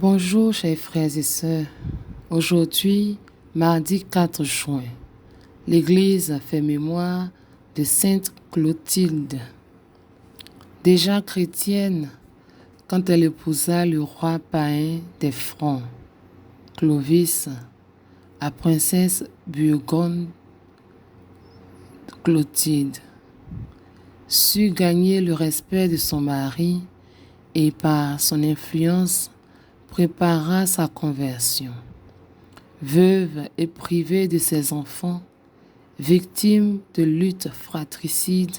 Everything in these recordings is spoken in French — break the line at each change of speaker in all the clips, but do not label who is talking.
Bonjour chers frères et sœurs. Aujourd'hui, mardi 4 juin, l'Église fait mémoire de Sainte Clotilde. Déjà chrétienne, quand elle épousa le roi païen des Francs, Clovis, la princesse burgonde Clotilde sut gagner le respect de son mari et par son influence prépara sa conversion. Veuve et privée de ses enfants, victime de luttes fratricides,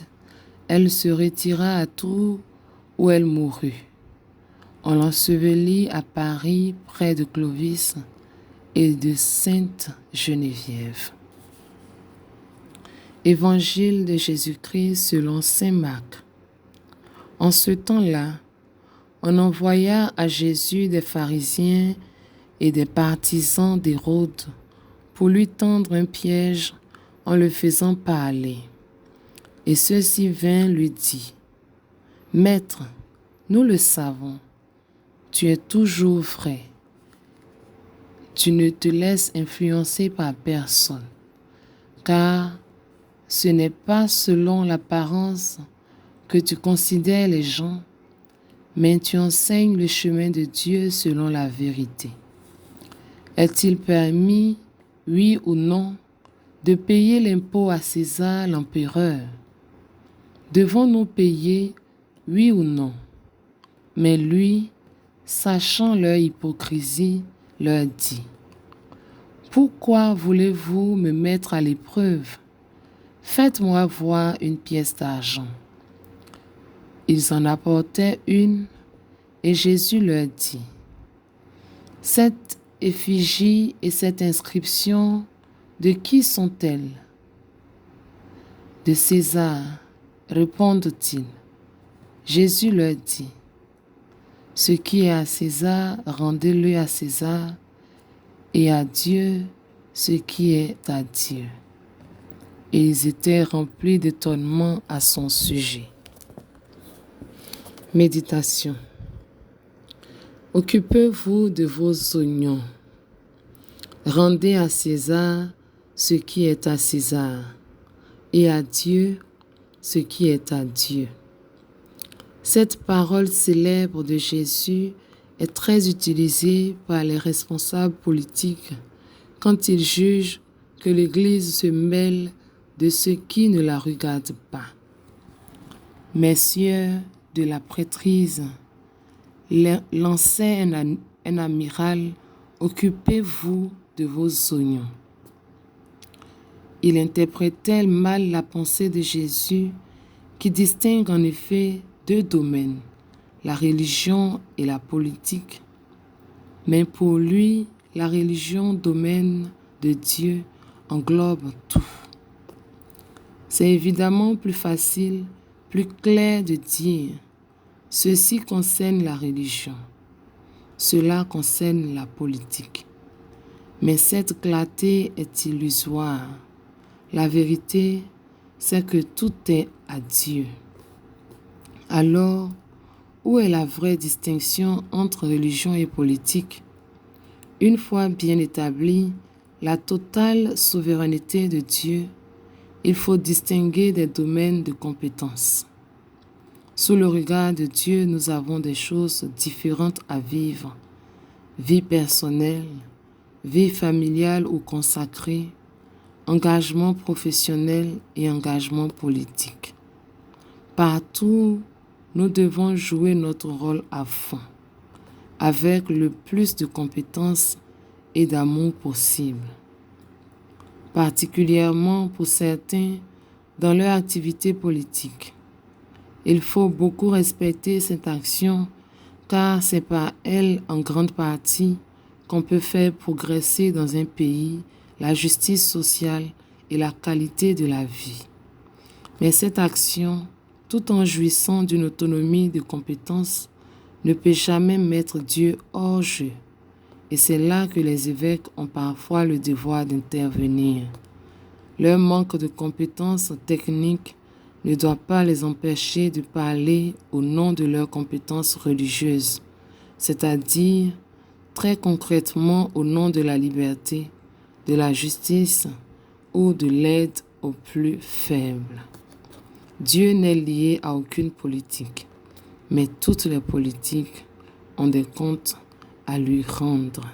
elle se retira à Tours où elle mourut. On l'ensevelit à Paris près de Clovis et de Sainte-Geneviève. Évangile de Jésus-Christ selon saint Marc. En ce temps-là, on envoya à Jésus des pharisiens et des partisans d'Hérode pour lui tendre un piège en le faisant parler. Et ceux-ci vinrent lui dire: Maître, nous le savons, tu es toujours vrai. Tu ne te laisses influencer par personne, car ce n'est pas selon l'apparence que tu considères les gens, mais tu enseignes le chemin de Dieu selon la vérité. Est-il permis, oui ou non, de payer l'impôt à César l'empereur? Devons-nous payer, oui ou non? Mais lui, sachant leur hypocrisie, leur dit: Pourquoi voulez-vous me mettre à l'épreuve? Faites-moi voir une pièce d'argent. Ils en apportèrent une, et Jésus leur dit: Cette effigie et cette inscription, de qui sont-elles? De César, répondent-ils. Jésus leur dit: Ce qui est à César, rendez-le à César, et à Dieu ce qui est à Dieu. Et ils étaient remplis d'étonnement à son sujet. Méditation. Occupez-vous de vos oignons. Rendez à César ce qui est à César, et à Dieu ce qui est à Dieu. Cette parole célèbre de Jésus est très utilisée par les responsables politiques quand ils jugent que l'Église se mêle de ceux qui ne la regardent pas. Messieurs de la prêtrise, lancez un amiral, occupez-vous de vos oignons. Il interprétait mal la pensée de Jésus, qui distingue en effet deux domaines, la religion et la politique. Mais pour lui, la religion, domaine de Dieu, englobe tout. C'est évidemment plus facile, plus clair de dire: ceci concerne la religion, cela concerne la politique. Mais cette clarté est illusoire. La vérité, c'est que tout est à Dieu. Alors, où est la vraie distinction entre religion et politique? Une fois bien établie la totale souveraineté de Dieu, il faut distinguer des domaines de compétence. Sous le regard de Dieu, nous avons des choses différentes à vivre: vie personnelle, vie familiale ou consacrée, engagement professionnel et engagement politique. Partout, nous devons jouer notre rôle à fond, avec le plus de compétences et d'amour possible. Particulièrement pour certains dans leur activité politique. Il faut beaucoup respecter cette action, car c'est par elle en grande partie qu'on peut faire progresser dans un pays la justice sociale et la qualité de la vie. Mais cette action, tout en jouissant d'une autonomie de compétences, ne peut jamais mettre Dieu hors jeu. Et c'est là que les évêques ont parfois le devoir d'intervenir. Leur manque de compétences techniques ne doit pas les empêcher de parler au nom de leurs compétences religieuses, c'est-à-dire très concrètement au nom de la liberté, de la justice ou de l'aide aux plus faibles. Dieu n'est lié à aucune politique, mais toutes les politiques ont des comptes à lui rendre.